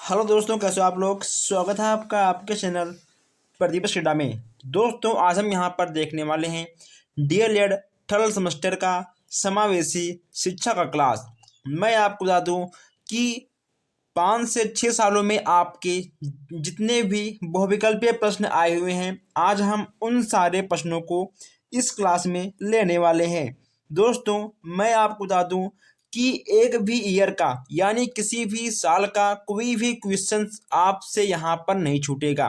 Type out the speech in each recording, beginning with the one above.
Hello दोस्तों, कैसे हो आप लोग। स्वागत है आपका आपके चैनल प्रदीप क्रीडा में। दोस्तों, आज हम यहाँ पर देखने वाले हैं डीएलएड थर्ड सेमेस्टर का समावेशी शिक्षा का क्लास। मैं आपको बता दूँ कि 5 से 6 सालों में आपके जितने भी बहुविकल्पीय प्रश्न आए हुए हैं, आज हम उन सारे प्रश्नों को इस क्लास में लेने वाले हैं। दोस्तों, मैं आपको बता दूं कि एक भी ईयर का यानी किसी भी साल का कोई भी क्वेश्चन आपसे यहाँ पर नहीं छूटेगा।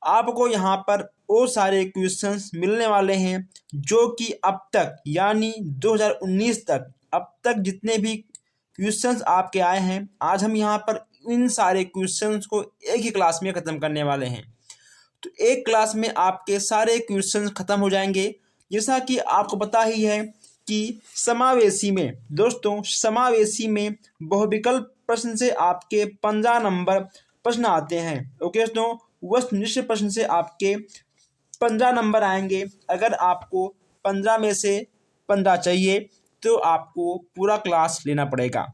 आपको यहाँ पर वो सारे क्वेश्चंस मिलने वाले हैं जो कि अब तक यानी 2019 तक अब तक जितने भी क्वेश्चंस आपके आए हैं, आज हम यहाँ पर इन सारे क्वेश्चंस को एक ही क्लास में ख़त्म करने वाले हैं। तो एक क्लास में आपके सारे क्वेश्चंस ख़त्म हो जाएंगे। जैसा कि आपको पता ही है कि समावेशी में दोस्तों समावेशी में बहुविकल्प प्रश्न से आपके 15 नंबर प्रश्न आते हैं। ओके दोस्तों, वस्तुनिष्ठ प्रश्न से आपके 15 नंबर आएंगे। अगर आपको 15 में से 15 चाहिए तो आपको पूरा क्लास लेना पड़ेगा।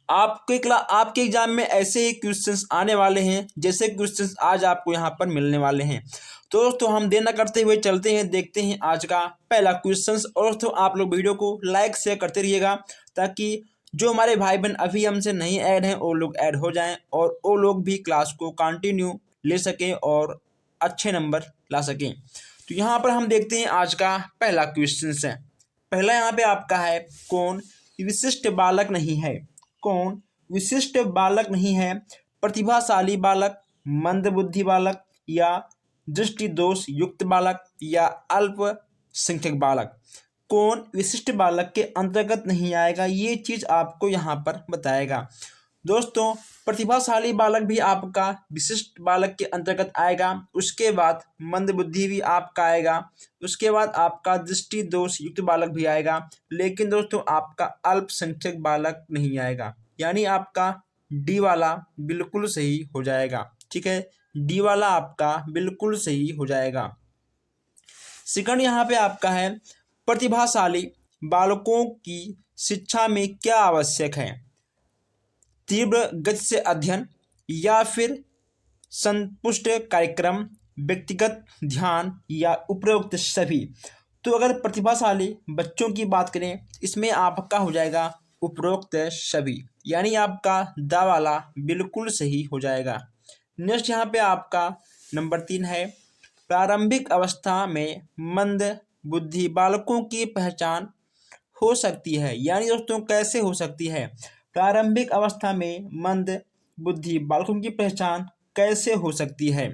आपके एग्जाम में ऐसे ही क्वेश्चंस आने वाले हैं जैसे क्वेश्चंस आज आपको यहाँ पर मिलने वाले हैं। तो दोस्तों, हम देर न करते हुए चलते हैं, देखते हैं आज का पहला क्वेश्चंस। और दोस्तों, आप लोग वीडियो को लाइक शेयर करते रहिएगा ताकि जो हमारे भाई बहन अभी हमसे नहीं ऐड हैं वो लोग ऐड हो जाएं और वो लोग भी क्लास को कंटिन्यू ले सकें और अच्छे नंबर ला सकें। तो यहाँ पर हम देखते हैं आज का पहला क्वेश्चन है। पहला यहाँ पे आपका है, कौन विशिष्ट बालक नहीं है। कौन विशिष्ट बालक नहीं है? प्रतिभाशाली बालक, मंदबुद्धि बालक, या दृष्टि दोष युक्त बालक, या अल्पसंख्यक बालक। कौन विशिष्ट बालक के अंतर्गत नहीं आएगा, ये चीज आपको यहाँ पर बताएगा। दोस्तों, प्रतिभाशाली बालक भी आपका विशिष्ट बालक के अंतर्गत आएगा। उसके बाद मंदबुद्धि भी आपका आएगा। उसके बाद आपका दृष्टि दोष युक्त बालक भी आएगा। लेकिन दोस्तों, आपका अल्पसंख्यक बालक नहीं आएगा, यानी आपका डी वाला बिल्कुल सही हो जाएगा। ठीक है, डी वाला आपका बिल्कुल सही हो जाएगा। सेकंड यहाँ पे आपका है, प्रतिभाशाली बालकों की शिक्षा में क्या आवश्यक है? तीव्र गति से अध्ययन, या फिर संपुष्ट कार्यक्रम, व्यक्तिगत ध्यान, या उपरोक्त सभी। तो अगर प्रतिभाशाली बच्चों की बात करें, इसमें आपका हो जाएगा उपरोक्त सभी, यानी आपका दा वाला बिल्कुल सही हो जाएगा। नेक्स्ट यहाँ पे आपका नंबर 3 है, प्रारंभिक अवस्था में मंद बुद्धि बालकों की पहचान हो सकती है। यानी दोस्तों, कैसे हो सकती है? प्रारंभिक अवस्था में मंद बुद्धि बालकों की पहचान कैसे हो सकती है?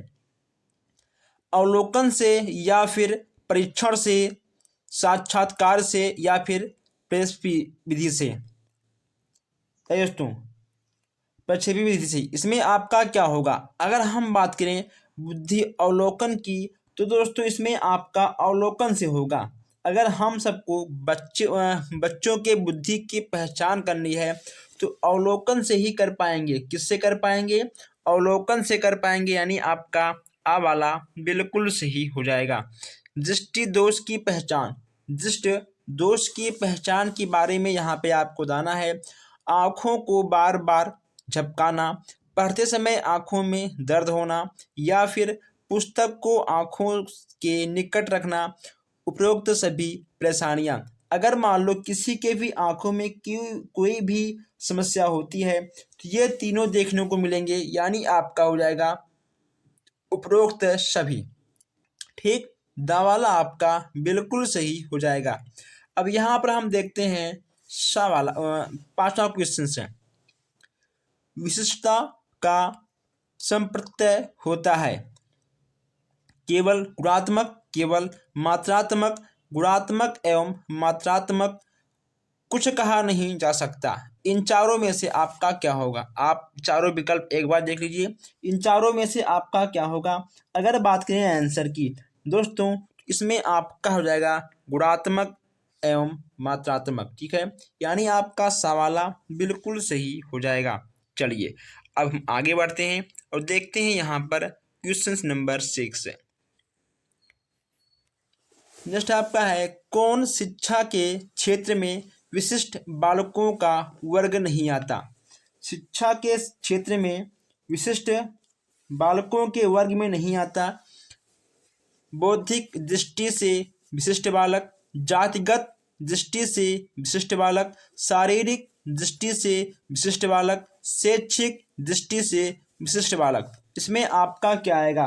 अवलोकन से, या फिर परीक्षण से, साक्षात्कार से, या फिर प्रक्षेपी विधि से। दोस्तों, प्रक्षेपी विधि से। इसमें आपका क्या होगा? अगर हम बात करें बुद्धि अवलोकन की, तो दोस्तों इसमें आपका अवलोकन से होगा। अगर हम सबको बच्चों के बुद्धि की पहचान करनी है तो अवलोकन से ही कर पाएंगे। किससे कर पाएंगे? अवलोकन से कर पाएंगे, यानी आपका आ वाला बिल्कुल सही हो जाएगा। दृष्टि दोष की पहचान, दृष्टि दोष की पहचान के बारे में यहाँ पे आपको बताना है। आँखों को बार बार झपकाना, पढ़ते समय आँखों में दर्द होना, या फिर पुस्तक को आँखों के निकट रखना, उपरोक्त सभी परेशानियां। अगर मान लो किसी के भी आंखों में कोई भी समस्या होती है तो ये तीनों देखने को मिलेंगे, यानी आपका हो जाएगा उपरोक्त सभी। ठीक, दावाला आपका बिल्कुल सही हो जाएगा। अब यहाँ पर हम देखते हैं सा वाला 5वां क्वेश्चन है, विशिष्टता का संप्रत्यय होता है केवल गुणात्मक, केवल मात्रात्मक, गुणात्मक एवं मात्रात्मक, कुछ कहा नहीं जा सकता। इन चारों में से आपका क्या होगा? आप चारों विकल्प एक बार देख लीजिए, इन चारों में से आपका क्या होगा? अगर बात करें आंसर की दोस्तों, इसमें आपका हो जाएगा गुणात्मक एवं मात्रात्मक। ठीक है, यानी आपका सवाला बिल्कुल सही हो जाएगा। चलिए, अब हम आगे बढ़ते हैं और देखते हैं यहाँ पर क्वेश्चन नंबर 6 है। नेक्स्ट आपका है, कौन शिक्षा के क्षेत्र में विशिष्ट बालकों का वर्ग नहीं आता? शिक्षा के क्षेत्र में विशिष्ट बालकों के वर्ग में नहीं आता। बौद्धिक दृष्टि से विशिष्ट बालक, जातिगत दृष्टि से विशिष्ट बालक, शारीरिक दृष्टि से विशिष्ट बालक, शैक्षिक दृष्टि से विशिष्ट बालक। इसमें आपका क्या आएगा?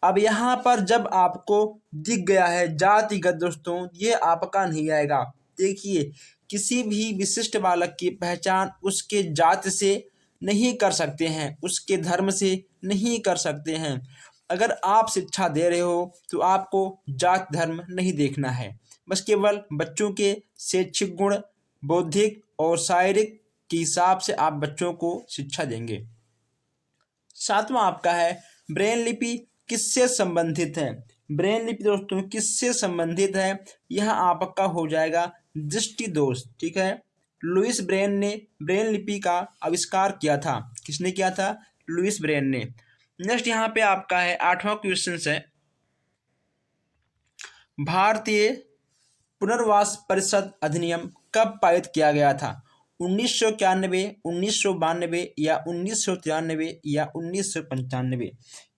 अब यहाँ पर जब आपको दिख गया है जातिगत दोस्तों, ये आपका नहीं आएगा। देखिए, किसी भी विशिष्ट बालक की पहचान उसके जाति से नहीं कर सकते हैं, उसके धर्म से नहीं कर सकते हैं। अगर आप शिक्षा दे रहे हो तो आपको जात धर्म नहीं देखना है, बस केवल बच्चों के शैक्षिक गुण, बौद्धिक और शारीरिक के हिसाब से आप बच्चों को शिक्षा देंगे। सातवां आपका है ब्रेन लिपि किससे संबंधित है? ब्रेन लिपि दोस्तों किससे संबंधित है? यह आपका हो जाएगा दृष्टि दोष। ठीक है, लुइस ब्रेन ने ब्रेन लिपि का आविष्कार किया था। किसने किया था? लुइस ब्रेन ने। नेक्स्ट यहाँ पे आपका है 8वां क्वेश्चन है, भारतीय पुनर्वास परिषद अधिनियम कब पारित किया गया था? 1991, 1992 या 1993 या 1995?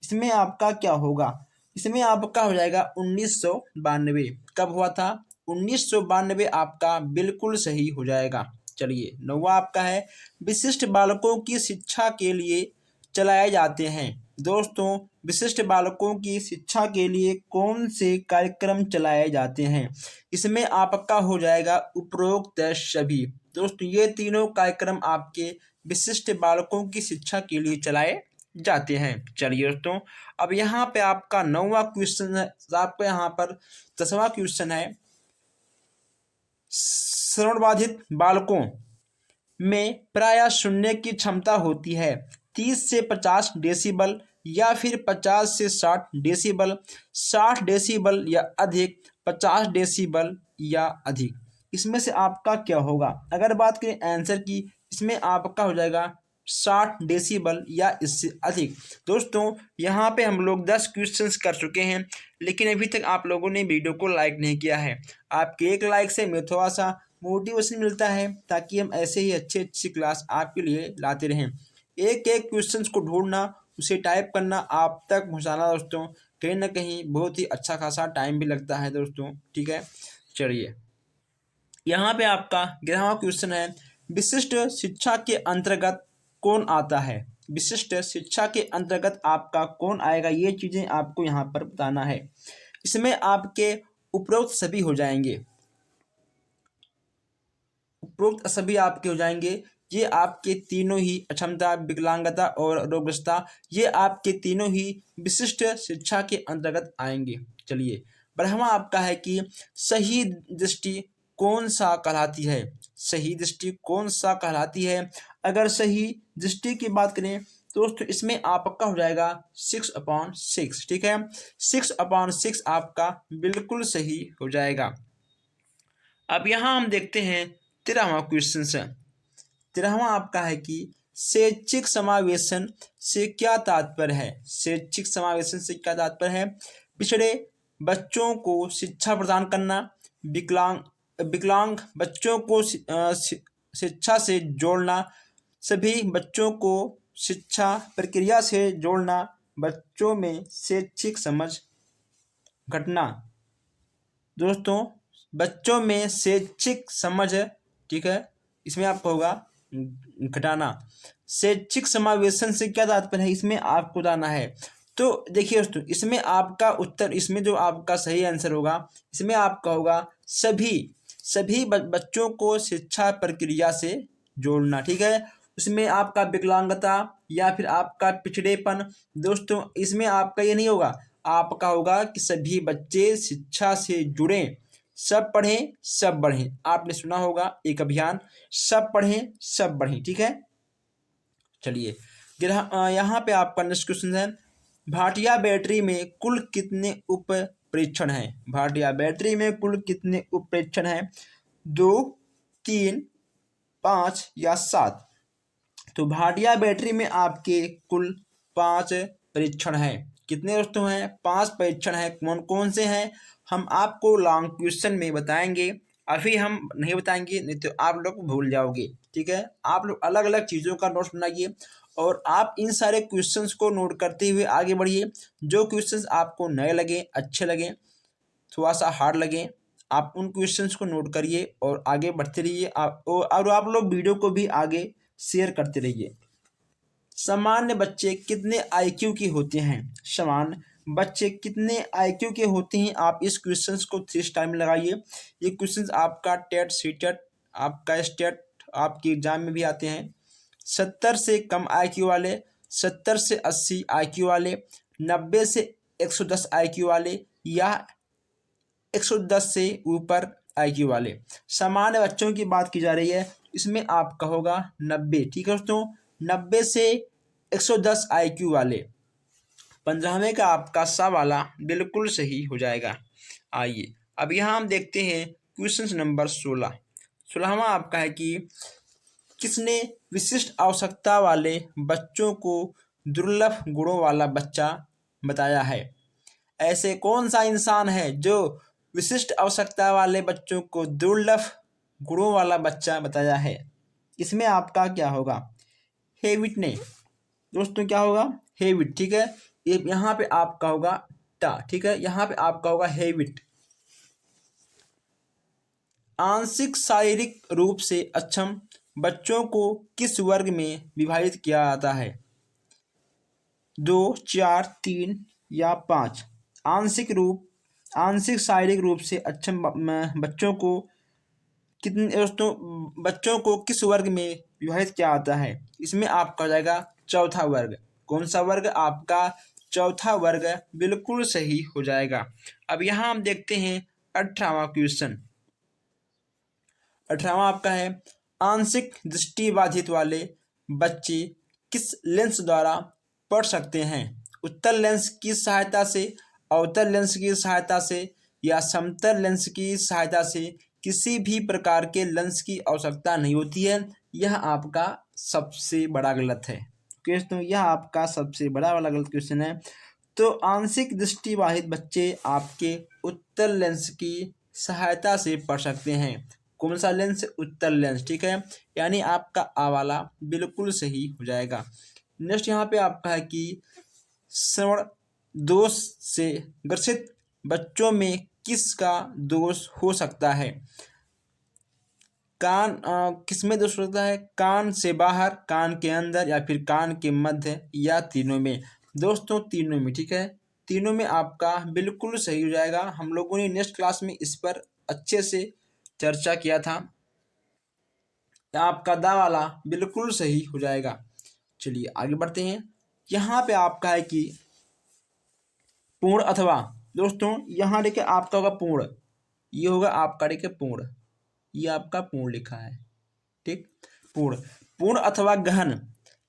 इसमें आपका क्या होगा? इसमें आपका हो जाएगा 1992। कब हुआ था? 1992 आपका बिल्कुल सही हो जाएगा। चलिए, 9वां आपका है विशिष्ट बालकों की शिक्षा के लिए चलाए जाते हैं। दोस्तों, विशिष्ट बालकों की शिक्षा के लिए कौन से कार्यक्रम चलाए जाते हैं? इसमें आपका हो जाएगा उपरोक्त सभी। दोस्तों, ये तीनों कार्यक्रम आपके विशिष्ट बालकों की शिक्षा के लिए चलाए जाते हैं। चलिए दोस्तों, अब यहाँ पे आपका 9वां क्वेश्चन है। आपको यहाँ पर 10वां क्वेश्चन है, श्रवणबाधित बालकों में प्रायः सुनने की क्षमता होती है 30 से 50 डेसिबल या फिर 50 से 60 डेसिबल, 60 डेसिबल या अधिक, 50 डेसिबल या अधिक। इसमें से आपका क्या होगा? अगर बात करें आंसर की, इसमें आपका हो जाएगा 60 डेसिबल या इससे अधिक। दोस्तों, यहाँ पे हम लोग 10 क्वेश्चंस कर चुके हैं, लेकिन अभी तक आप लोगों ने वीडियो को लाइक नहीं किया है। आपके एक लाइक से हमें थोड़ा सा मोटिवेशन मिलता है, ताकि हम ऐसे ही अच्छी अच्छी क्लास आपके लिए लाते रहें। एक एक क्वेश्चंस को ढूंढना, उसे टाइप करना, आप तक पहुँचाना दोस्तों, कहीं ना कहीं बहुत ही अच्छा खासा टाइम भी लगता है दोस्तों। ठीक है, चलिए, यहाँ पे आपका 11वां क्वेश्चन है, विशिष्ट शिक्षा के अंतर्गत कौन आता है? विशिष्ट शिक्षा के अंतर्गत आपका कौन आएगा? ये चीज़ें आपको यहाँ पर बताना है। इसमें आपके उपरोक्त सभी हो जाएंगे, उपरोक्त सभी आपके हो जाएंगे। ये आपके तीनों ही अक्षमता, विकलांगता और रोगग्रस्तता, ये आपके तीनों ही विशिष्ट शिक्षा के अंतर्गत आएंगे। चलिए, 12वां आपका है कि सही दृष्टि कौन सा कहलाती है? सही दृष्टि कौन सा कहलाती है? अगर सही दृष्टि की बात करें दोस्तों, इसमें आपका हो जाएगा 6/6। ठीक है, 6/6 आपका बिल्कुल सही हो जाएगा। अब यहाँ हम देखते हैं 13वां क्वेश्चन है। 13वां आपका है कि शैक्षिक समावेशन से क्या तात्पर्य है? शैक्षिक समावेशन से क्या तात्पर्य है? पिछड़े बच्चों को शिक्षा प्रदान करना, विकलांग बच्चों को शिक्षा से जोड़ना, सभी बच्चों को शिक्षा प्रक्रिया से जोड़ना, बच्चों में शैक्षिक समझ घटना। दोस्तों, बच्चों में शैक्षिक समझ, ठीक है, इसमें आपको होगा घटाना। शैक्षिक समावेशन से क्या तात्पर्य है? इसमें आपको जाना है। तो देखिए दोस्तों, इसमें आपका उत्तर, इसमें जो आपका सही आंसर होगा, इसमें आपका होगा सभी बच्चों को शिक्षा प्रक्रिया से जोड़ना। ठीक है, उसमें आपका विकलांगता या फिर आपका पिछड़ेपन, दोस्तों इसमें आपका ये नहीं होगा, आपका होगा कि सभी बच्चे शिक्षा से जुड़ें, सब पढ़ें सब बढ़ें। आपने सुना होगा एक अभियान, सब पढ़ें सब बढ़ें। ठीक है, चलिए, यहाँ पे आपका नेक्स्ट क्वेश्चन है, भाटिया बैटरी में कुल कितने उप परीक्षण हैं? भाटिया बैटरी में कुल कितने उप परीक्षण हैं? 2, 3, 5 या 7? तो भाटिया बैटरी में आपके कुल 5 परीक्षण हैं। कितने दोस्तों हैं? 5 परीक्षण हैं। कौन कौन से हैं, हम आपको लॉन्ग क्वेश्चन में बताएंगे। अभी हम नहीं बताएंगे, नहीं तो आप लोग भूल जाओगे। ठीक है, आप लोग अलग अलग चीज़ों का नोट्स बनाइए और आप इन सारे क्वेश्चंस को नोट करते हुए आगे बढ़िए। जो क्वेश्चंस आपको नए लगे, अच्छे लगे, थोड़ा सा हार्ड लगे, आप उन क्वेश्चंस को नोट करिए और आगे बढ़ते रहिए। और आप लोग वीडियो को भी आगे शेयर करते रहिए। सामान्य बच्चे कितने आईक्यू के होते हैं? सामान्य बच्चे कितने आईक्यू के होते हैं? आप इस क्वेश्चंस को 3 स्टार में लगाइए। ये क्वेश्चंस आपका टेट, सीटेट, आपका स्टेट, आपके एग्जाम में भी आते हैं। 70 से कम आईक्यू वाले, 70 से 80 आईक्यू वाले, 90 से 110 आईक्यू वाले, या 110 से ऊपर आईक्यू वाले। सामान्य बच्चों की बात की जा रही है, इसमें आपका होगा 90। ठीक है दोस्तों, 90 से 110 आईक्यू वाले। 15वें का आपका सा वाला बिल्कुल सही हो जाएगा। आइए अब यहाँ हम देखते हैं क्वेश्चन नंबर 16। 16वां आपका है कि किसने विशिष्ट आवश्यकता वाले बच्चों को दुर्लभ गुणों वाला बच्चा बताया है? ऐसे कौन सा इंसान है जो विशिष्ट आवश्यकता वाले बच्चों को दुर्लभ गुणों वाला बच्चा बताया है? इसमें आपका क्या होगा? हेविट ने दोस्तों क्या होगा? हेविट। ठीक है, ये यहाँ पे आपका होगा टा। ठीक है, यहाँ पे आपका होगा हेविट। आंशिक शारीरिक रूप से अक्षम बच्चों को किस वर्ग में विभाजित किया जाता है? 2, 4, 3 या 5? आंशिक शारीरिक रूप से अक्षम बच्चों को कितने दोस्तों बच्चों को किस वर्ग में विभाजित किया जाता है? इसमें आपका हो जाएगा चौथा वर्ग। कौन सा वर्ग? आपका चौथा वर्ग बिल्कुल सही हो जाएगा। अब यहाँ हम देखते हैं 18वां क्वेश्चन। 18वां आपका है आंशिक दृष्टि बाधित वाले बच्चे किस लेंस द्वारा पढ़ सकते हैं? उत्तल लेंस की सहायता से, अवतल लेंस की सहायता से, या समतल लेंस की सहायता से? किसी भी प्रकार के लेंस की आवश्यकता नहीं होती है। यह आपका सबसे बड़ा गलत है क्वेश्चन, यह आपका सबसे बड़ा वाला गलत क्वेश्चन है। तो आंशिक दृष्टिबाधित बच्चे आपके उत्तल लेंस की सहायता से पढ़ सकते हैं। कौन सा लेंस? उत्तल लेंस। ठीक है, यानी आपका आ वाला बिल्कुल सही हो जाएगा। नेक्स्ट यहाँ पे आपका है कि श्रवण दोष से ग्रसित बच्चों में किसका दोष हो सकता है? कान किसमें दोष हो सकता है? कान से बाहर, कान के अंदर, या फिर कान के मध्य, या तीनों में? दोस्तों तीनों में। ठीक है, तीनों में आपका बिल्कुल सही हो जाएगा। हम लोगों ने नेक्स्ट क्लास में इस पर अच्छे से चर्चा किया था। आपका दा वाला बिल्कुल सही हो जाएगा। चलिए आगे बढ़ते हैं। यहाँ पे आपका है कि पूर्ण अथवा, दोस्तों यहाँ देखिए आपका होगा पूर्ण, ये होगा आपका देखिए पूर्ण, ये आपका पूर्ण लिखा है। ठीक, पूर्ण। पूर्ण अथवा गहन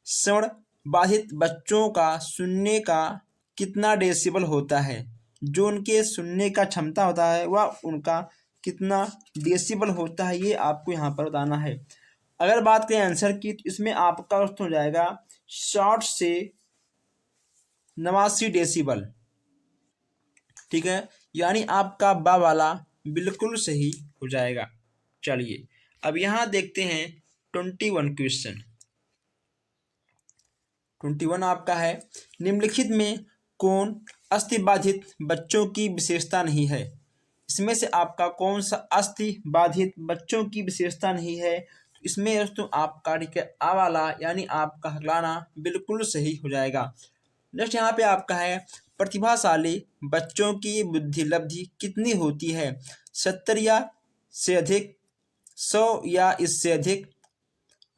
श्रवण बाधित बच्चों का सुनने का कितना डेसिबल होता है? जो उनके सुनने का क्षमता होता है वह उनका कितना डेसिबल होता है, ये आपको यहाँ पर बताना है। अगर बात करें आंसर की, तो इसमें आपका दोस्तों हो जाएगा 60 से 89 डेसिबल। ठीक है, यानी आपका बा वाला बिल्कुल सही हो जाएगा। चलिए अब यहाँ देखते हैं 21 क्वेश्चन। 21 आपका है निम्नलिखित में कौन अस्थिबाधित बच्चों की विशेषता नहीं है? इसमें से आपका कौन सा अस्थिबाधित बच्चों की विशेषता नहीं है? तो इसमें दोस्तों आपका ठीक है आ वाला, यानी आपका हकलाना बिल्कुल सही हो जाएगा। नेक्स्ट यहाँ पे आपका है प्रतिभाशाली बच्चों की बुद्धि लब्धि कितनी होती है? 70 या से अधिक, 100 या इससे अधिक?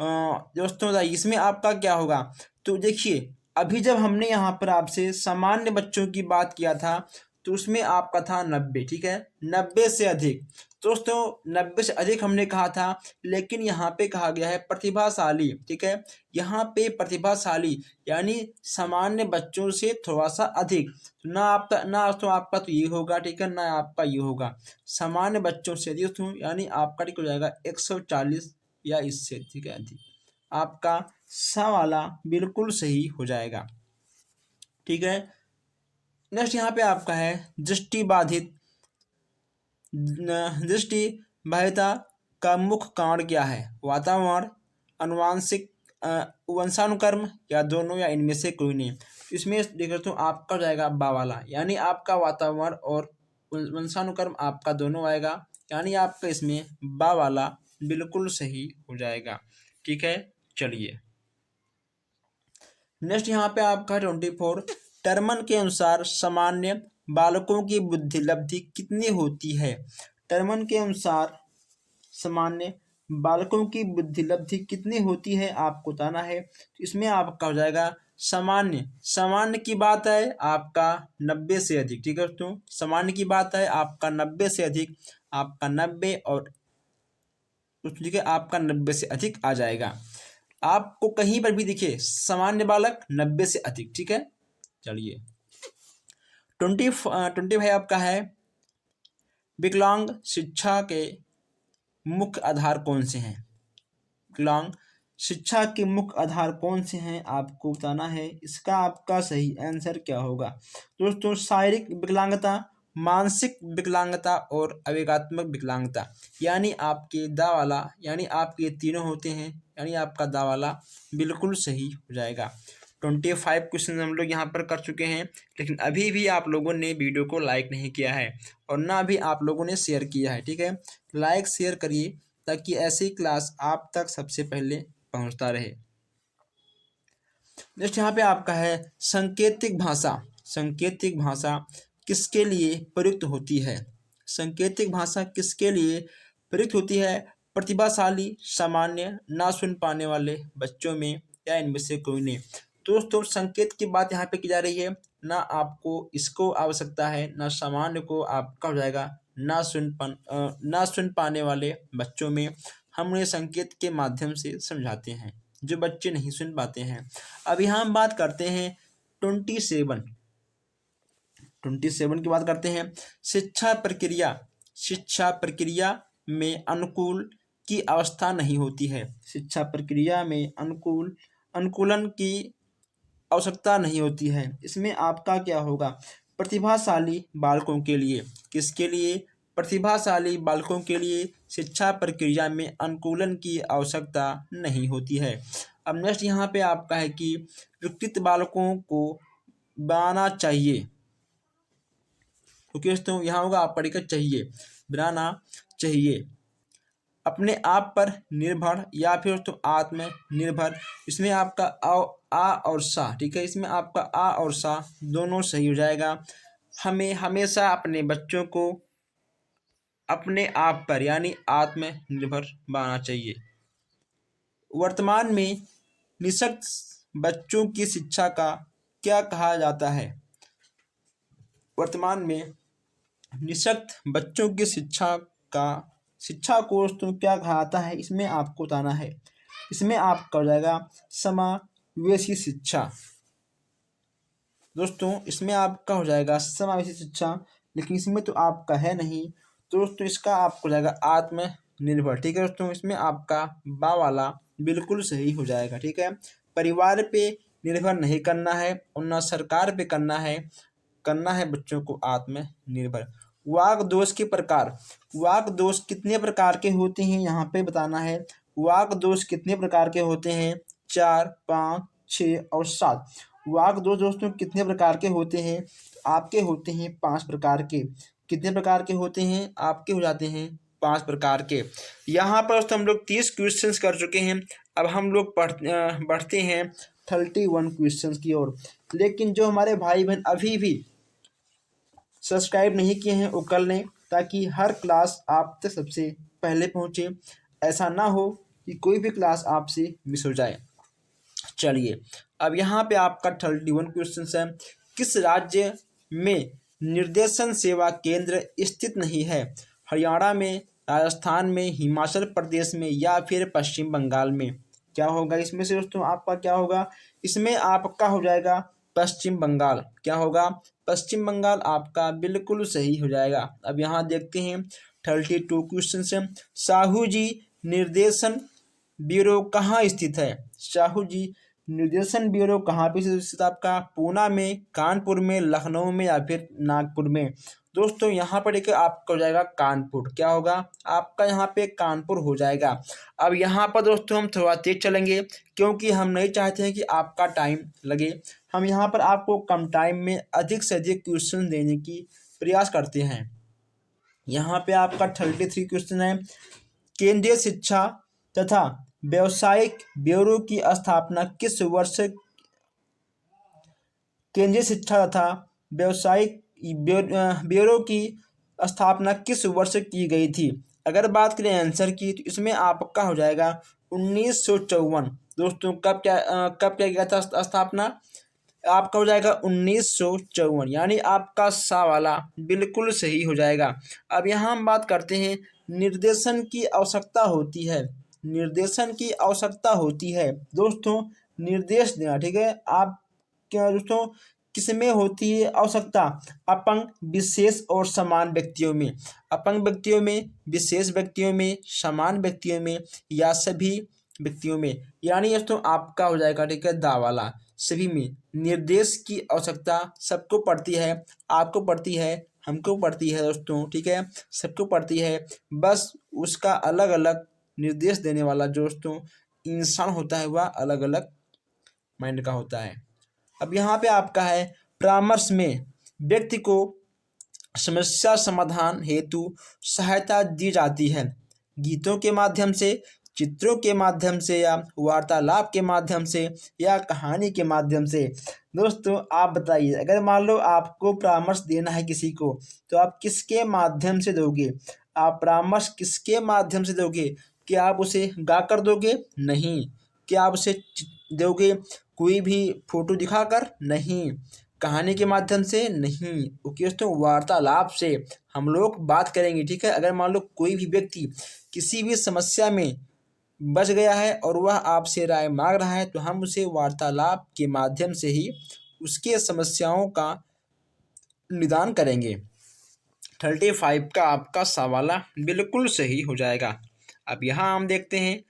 दोस्तों बताइए इसमें आपका क्या होगा? तो देखिए अभी जब हमने यहाँ पर आपसे सामान्य बच्चों की बात किया था तो उसमें आपका था 90। ठीक है, 90 से अधिक। दोस्तों 90 से अधिक हमने कहा था, लेकिन यहाँ पे कहा गया है प्रतिभाशाली। ठीक है, यहाँ पे प्रतिभाशाली यानी सामान्य बच्चों से थोड़ा सा अधिक। तो ना तो आपका तो ये होगा, ठीक है, ना आपका ये होगा। सामान्य बच्चों से अधिक यानी आपका ठीक हो जाएगा 140 या इससे ठीक है अधिक। आपका सा वाला बिल्कुल सही हो जाएगा। ठीक है, नेक्स्ट यहाँ पे आपका है दृष्टि बाह्यता का मुख्य कारण क्या है? वातावरण, अनुवांशिक वंशानुक्रम या दोनों या इनमें से कोई नहीं। इसमें देखो तो आपका हो जाएगा बा वाला, यानी आपका वातावरण और वंशानुक्रम आपका दोनों आएगा, यानी आपका इसमें बा वाला बिल्कुल सही हो जाएगा। ठीक है, चलिए नेक्स्ट यहाँ पे आपका 24 टर्मन के अनुसार सामान्य बालकों की बुद्धि लब्धि कितनी होती है? टर्मन के अनुसार सामान्य बालकों की बुद्धि लब्धि कितनी होती है आपको बताना है। तो इसमें आपका हो जाएगा सामान्य, सामान्य की बात है आपका 90 से अधिक। ठीक है दोस्तों, सामान्य की बात है आपका 90 से अधिक, आपका 90 और ठीक है आपका 90 से अधिक आ जाएगा। आपको कहीं पर भी दिखे सामान्य बालक 90 से अधिक। ठीक है, चलिए 25 आपका है विकलांग शिक्षा के मुख्य आधार कौन से हैं? विकलांग शिक्षा के मुख्य आधार कौन से हैं आपको बताना है। इसका आपका सही आंसर क्या होगा दोस्तों? शारीरिक विकलांगता, मानसिक विकलांगता और अवेगात्मक विकलांगता, यानी आपके दा वाला, यानी आपके तीनों होते हैं, यानी आपका दा वाला बिल्कुल सही हो जाएगा। 25 क्वेश्चन हम लोग यहाँ पर कर चुके हैं, लेकिन अभी भी आप लोगों ने वीडियो को लाइक नहीं किया है और ना भी आप लोगों ने शेयर किया है। ठीक है, लाइक शेयर करिए ताकि ऐसी क्लास आप तक सबसे पहले पहुँचता रहे। नेक्स्ट यहाँ पे आपका है सांकेतिक भाषा। सांकेतिक भाषा किसके लिए प्रयुक्त होती है? सांकेतिक भाषा किसके लिए प्रयुक्त होती है? प्रतिभाशाली, सामान्य, ना सुन पाने वाले बच्चों में या इनमें से कोई नहीं। दोस्तों संकेत की बात यहाँ पे की जा रही है, ना आपको इसको आवश्यकता है, ना सामान्य को आपका हो जाएगा, ना सुन पाने वाले बच्चों में हम उन्हें संकेत के माध्यम से समझाते हैं जो बच्चे नहीं सुन पाते हैं। अब यहाँ हम बात करते हैं 27 की बात करते हैं। शिक्षा प्रक्रिया में अनुकूल की अवस्था नहीं होती है। शिक्षा प्रक्रिया में अनुकूलन की आवश्यकता नहीं होती है। इसमें आपका क्या होगा? प्रतिभाशाली बालकों के लिए। किसके लिए? प्रतिभाशाली बालकों के लिए शिक्षा प्रक्रिया में अनुकूलन की आवश्यकता नहीं होती है। अब नेक्स्ट यहाँ पे आपका है कि विकसित बालकों को बनाना चाहिए, क्योंकि दोस्तों यहाँ होगा आप पढ़कर चाहिए, बनाना चाहिए, अपने आप पर निर्भर या फिर दोस्तों आत्मनिर्भर। इसमें आपका आ और सा, ठीक है, इसमें आपका आ और सा दोनों सही हो जाएगा। हमें हमेशा अपने बच्चों को अपने आप पर यानी आत्मनिर्भर बनाना चाहिए। वर्तमान में निःशक्त बच्चों की शिक्षा का क्या कहा जाता है? वर्तमान में निःशक्त बच्चों की शिक्षा को तो क्या कहा जाता है? इसमें आपको बताना है। इसमें आपका हो जाएगा समावेशी शिक्षा। दोस्तों इसमें आपका हो जाएगा समावेशी शिक्षा, लेकिन इसमें तो आपका है नहीं, तो दोस्तों इसका आपको हो जाएगा आत्मनिर्भर। ठीक है दोस्तों, इसमें आपका बा वाला बिल्कुल सही हो जाएगा। ठीक है, परिवार पे निर्भर नहीं करना है और ना सरकार पे करना है बच्चों को आत्मनिर्भर। वाक दोष के प्रकार, वाक दोष कितने प्रकार के होते हैं यहाँ पे बताना है। वाक दोष कितने प्रकार के होते हैं? 4, 5, 6 और 7। वाक दोष दोस्तों कितने प्रकार के होते हैं? आपके होते हैं 5 प्रकार के। कितने प्रकार के होते हैं? आपके हो जाते हैं 5 प्रकार के। यहाँ पर दोस्तों हम लोग 30 क्वेश्चंस कर चुके हैं। अब हम लोग बढ़ते हैं 31 क्वेश्चंस की ओर। लेकिन जो हमारे भाई बहन अभी भी सब्सक्राइब नहीं किए हैं वो कर लें, ताकि हर क्लास आप तक सबसे पहले पहुँचे। ऐसा ना हो कि कोई भी क्लास आपसे मिस हो जाए। चलिए अब यहाँ पे आपका 31 क्वेश्चन है। किस राज्य में निर्देशन सेवा केंद्र स्थित नहीं है? हरियाणा में, राजस्थान में, हिमाचल प्रदेश में या फिर पश्चिम बंगाल में? क्या होगा इसमें से दोस्तों? आपका क्या होगा? इसमें आपका हो जाएगा पश्चिम बंगाल। क्या होगा? पश्चिम बंगाल आपका बिल्कुल सही हो जाएगा। अब यहाँ देखते हैं 32 क्वेश्चन है। साहू जी निर्देशन ब्यूरो कहाँ स्थित है? साहू जी निर्देशन ब्यूरो कहाँ पे स्थित? आपका पूना में, कानपुर में, लखनऊ में या फिर नागपुर में? दोस्तों यहाँ पर एक आपका हो जाएगा कानपुर, क्या होगा आपका यहाँ पे कानपुर हो जाएगा। अब यहाँ पर दोस्तों हम थोड़ा तेज चलेंगे क्योंकि हम नहीं चाहते हैं कि आपका टाइम लगे। हम यहाँ पर आपको कम टाइम में अधिक से अधिक क्वेश्चन देने की प्रयास करते हैं। यहाँ पे आपका 33 क्वेश्चन है। केंद्रीय शिक्षा तथा व्यावसायिक ब्यूरो की स्थापना किस वर्ष, केंद्रीय शिक्षा तथा व्यावसायिक ब्यूरो की स्थापना किस वर्ष की गई थी? अगर बात करें आंसर की तो इसमें आपका हो जाएगा 1954। दोस्तों कब क्या किया था स्थापना? आपका हो जाएगा 1954, यानी आपका सा वाला बिल्कुल सही हो जाएगा। अब यहाँ हम बात करते हैं निर्देशन की आवश्यकता होती है, निर्देशन की आवश्यकता होती है दोस्तों, निर्देश देना, ठीक है। आप क्या दोस्तों किसमें होती है आवश्यकता? अपंग, विशेष और समान व्यक्तियों में, अपंग व्यक्तियों में, विशेष व्यक्तियों में, समान व्यक्तियों में या सभी व्यक्तियों में, यानी दोस्तों आपका हो जाएगा, ठीक है, दा वाला सभी में निर्देश की आवश्यकता सबको पड़ती है, आपको पड़ती है, हमको पड़ती है दोस्तों, ठीक है, सबको पड़ती है। बस उसका अलग अलग निर्देश देने वाला दोस्तों इंसान होता है, वह अलग अलग माइंड का होता है। अब यहाँ पे आपका है परामर्श में व्यक्ति को समस्या समाधान हेतु सहायता दी जाती है, गीतों के माध्यम से, चित्रों के माध्यम से या वार्तालाप के माध्यम से या कहानी के माध्यम से। दोस्तों आप बताइए, अगर मान लो आपको परामर्श देना है किसी को तो आप किसके माध्यम से दोगे? आप परामर्श किसके माध्यम से दोगे? क्या आप उसे गा कर दोगे? नहीं। क्या आप उसे दोगे कोई भी फोटो दिखाकर? नहीं। कहानी के माध्यम से? नहीं। ओके दोस्तों, वार्तालाप से हम लोग बात करेंगे, ठीक है। अगर मान लो कोई भी व्यक्ति किसी भी समस्या में बच गया है और वह आपसे राय मांग रहा है तो हम उसे वार्तालाप के माध्यम से ही उसके समस्याओं का निदान करेंगे। 35 का आपका सवाल बिल्कुल सही हो जाएगा। अब यहाँ हम देखते हैं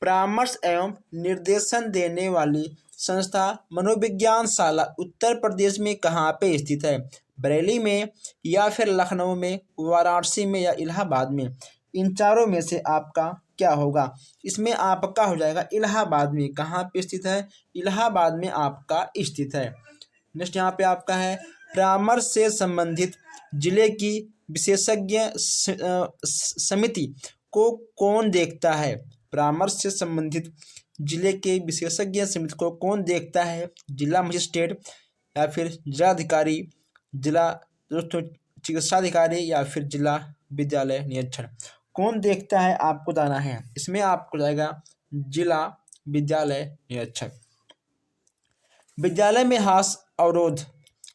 परामर्श एवं निर्देशन देने वाली संस्था मनोविज्ञान शाला उत्तर प्रदेश में कहाँ पे स्थित है? बरेली में या फिर लखनऊ में, वाराणसी में या इलाहाबाद में? इन चारों में से आपका क्या होगा? इसमें आपका हो जाएगा इलाहाबाद में। कहाँ पे स्थित है? इलाहाबाद में आपका स्थित है। नेक्स्ट यहाँ पे आपका है परामर्श से संबंधित जिले की विशेषज्ञ समिति को कौन देखता है? परामर्श से संबंधित जिले के विशेषज्ञ समिति को कौन देखता है? जिला मजिस्ट्रेट या फिर जिलाधिकारी, जिला दोस्तों चिकित्साधिकारी या फिर जिला विद्यालय निरीक्षण? कौन देखता है आपको बताना है। इसमें आपको जाएगा जिला विद्यालय निरीक्षक। विद्यालय में हास अवरोध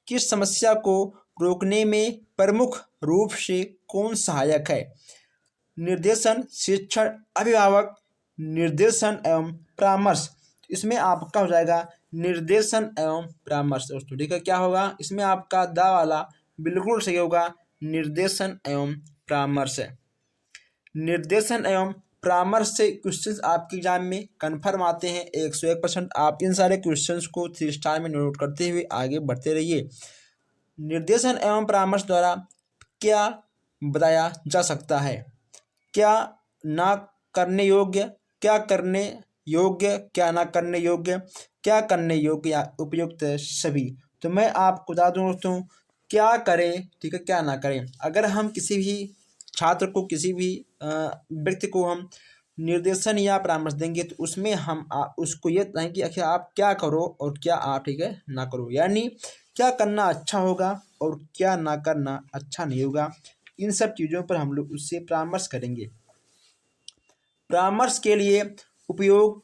की समस्या को रोकने में प्रमुख रूप से कौन सहायक है? निर्देशन, शिक्षण, अभिभावक, निर्देशन एवं परामर्श। इसमें आपका हो जाएगा निर्देशन एवं परामर्श दोस्तों, ठीक है। क्या होगा इसमें आपका दा वाला बिल्कुल सही होगा, निर्देशन एवं परामर्श है। निर्देशन एवं परामर्श से क्वेश्चंस आपके एग्जाम में कन्फर्म आते हैं 101%। आप इन सारे क्वेश्चंस को 3 स्टार में नोट करते हुए आगे बढ़ते रहिए। निर्देशन एवं परामर्श द्वारा क्या बताया जा सकता है? क्या ना करने योग्य, क्या करने योग्य, क्या ना करने योग्य, क्या करने योग्य या उपयुक्त सभी। तो मैं आपको बता दूं दोस्तों क्या करें, ठीक है, क्या ना करें। अगर हम किसी भी छात्र को, किसी भी व्यक्ति को हम निर्देशन या परामर्श देंगे तो उसमें हम उसको ये बताएं कि आखिर आप क्या करो और क्या आप, ठीक है, ना करो, यानी क्या करना अच्छा होगा और क्या ना करना अच्छा नहीं होगा। इन सब चीज़ों पर हम लोग उससे परामर्श करेंगे। परामर्श के लिए उपयोग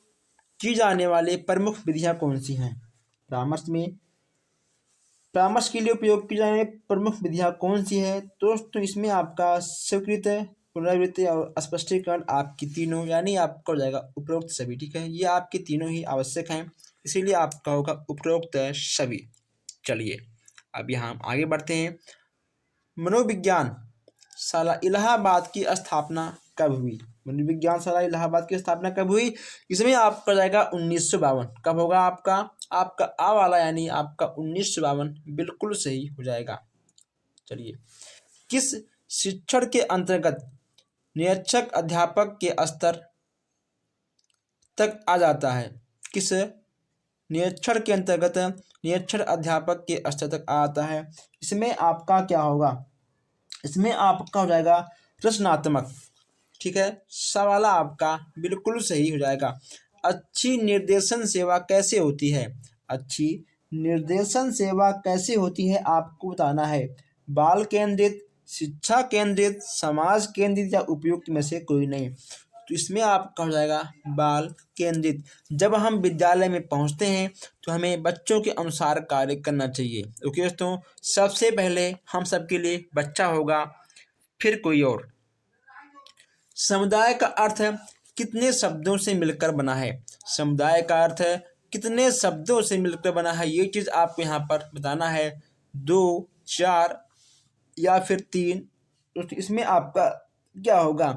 की जाने वाली प्रमुख विधियां कौन सी हैं? परामर्श के लिए उपयोग की जाने वाली प्रमुख विधियां कौन सी है दोस्तों? इसमें आपका स्वीकृत, पुनरावृत्ति और स्पष्टीकरण आपकी तीनों, यानी आपका हो जाएगा उपरोक्त सभी, ठीक है। ये आपके तीनों ही आवश्यक हैं, इसीलिए आपका होगा उपरोक्त सभी। चलिए अब यहाँ हम आगे बढ़ते हैं। मनोविज्ञान शाला इलाहाबाद की स्थापना कब हुई? मनोविज्ञान शाला इलाहाबाद की स्थापना कब हुई? इसमें आपका जाएगा 1952। कब होगा आपका आ वाला, यानी आपका 1952 बिल्कुल सही हो जाएगा। चलिए किस शिक्षण के अंतर्गत निरीक्षक अध्यापक के स्तर तक आ जाता है? किस निरीक्षण के अंतर्गत निरीक्षण अध्यापक के स्तर तक आ जाता है? इसमें आपका क्या होगा? इसमें आपका हो जाएगा रचनात्मक। ठीक है, सवाल आपका बिल्कुल सही हो जाएगा। अच्छी निर्देशन सेवा कैसे होती है? अच्छी निर्देशन सेवा कैसे होती है आपको बताना है। बाल केंद्रित, शिक्षा केंद्रित, समाज केंद्रित या उपयुक्त में से कोई नहीं। तो इसमें आपका हो जाएगा बाल केंद्रित। जब हम विद्यालय में पहुंचते हैं तो हमें बच्चों के अनुसार कार्य करना चाहिए। ओके दोस्तों, सबसे पहले हम सबके लिए बच्चा होगा, फिर कोई और। समुदाय का अर्थ कितने शब्दों से मिलकर बना है? समुदाय का अर्थ कितने शब्दों से मिलकर बना है, ये चीज़ आपको यहाँ पर बताना है। 2, 4 या फिर 3। तो इसमें आपका क्या होगा?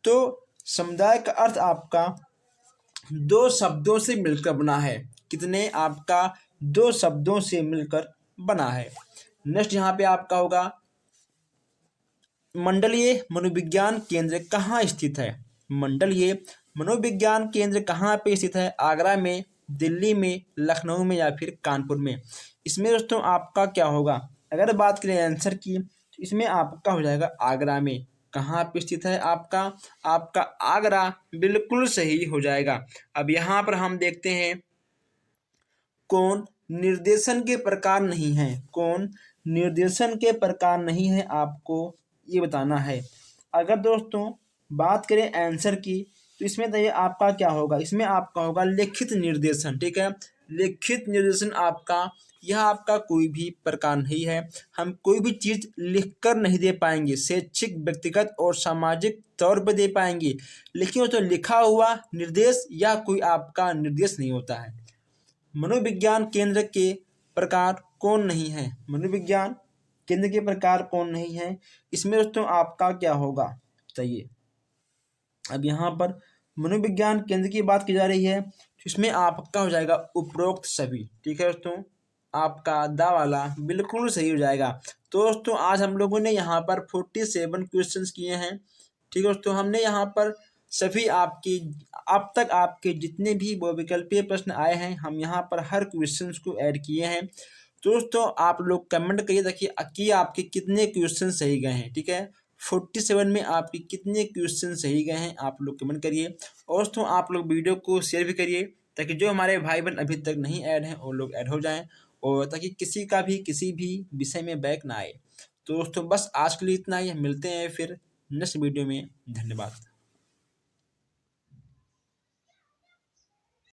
तो समुदाय का अर्थ आपका 2 शब्दों से मिलकर बना है। कितने? आपका 2 शब्दों से मिलकर बना है। नेक्स्ट यहाँ पे आपका होगा मंडलीय मनोविज्ञान केंद्र कहाँ स्थित है? मंडलीय मनोविज्ञान केंद्र कहाँ पे स्थित है? आगरा में, दिल्ली में, लखनऊ में या फिर कानपुर में? इसमें दोस्तों आपका क्या होगा? अगर बात करें आंसर की तो इसमें आपका हो जाएगा आगरा में। कहाँ पे स्थित है आपका? आपका आगरा बिल्कुल सही हो जाएगा। अब यहाँ पर हम देखते हैं कौन निर्देशन के प्रकार नहीं है। कौन निर्देशन के प्रकार नहीं है, आपको ये बताना है। अगर दोस्तों बात करें आंसर की तो इसमें तो ये आपका क्या होगा? इसमें आपका होगा लिखित निर्देशन। ठीक है, लिखित निर्देशन आपका, यह आपका कोई भी प्रकार नहीं है। हम कोई भी चीज़ लिख कर नहीं दे पाएंगे, शैक्षिक, व्यक्तिगत और सामाजिक तौर पर दे पाएंगे, लेकिन वो तो लिखा हुआ निर्देश या कोई आपका निर्देश नहीं होता है। मनोविज्ञान केंद्र के प्रकार कौन नहीं है? मनोविज्ञान केंद्र के प्रकार कौन नहीं है? इसमें दोस्तों आपका क्या होगा बताइए। अब यहाँ पर मनोविज्ञान केंद्र की बात की जा रही है, तो इसमें आपका हो जाएगा उपरोक्त सभी। ठीक है दोस्तों, आपका दा वाला बिल्कुल सही हो जाएगा। तो दोस्तों आज हम लोगों ने यहाँ पर 47 क्वेश्चंस किए हैं। ठीक है दोस्तों, हमने यहाँ पर सभी आपकी अब तक आपके जितने भी वो विकल्पीय प्रश्न आए हैं, हम यहाँ पर हर क्वेश्चंस को ऐड किए हैं। दोस्तों आप लोग कमेंट करिए देखिए कि आपके कितने क्वेश्चन सही गए हैं। ठीक है, 47 में आपके कितने क्वेश्चन सही गए हैं, आप लोग कमेंट करिए। और दोस्तों आप लोग वीडियो को शेयर भी करिए ताकि जो हमारे भाई बहन अभी तक नहीं ऐड हैं वो लोग ऐड हो जाएं, और ताकि किसी का भी किसी भी विषय में बैक ना आए। तो दोस्तों बस आज के लिए इतना ही, मिलते हैं फिर नेक्स्ट वीडियो में। धन्यवाद।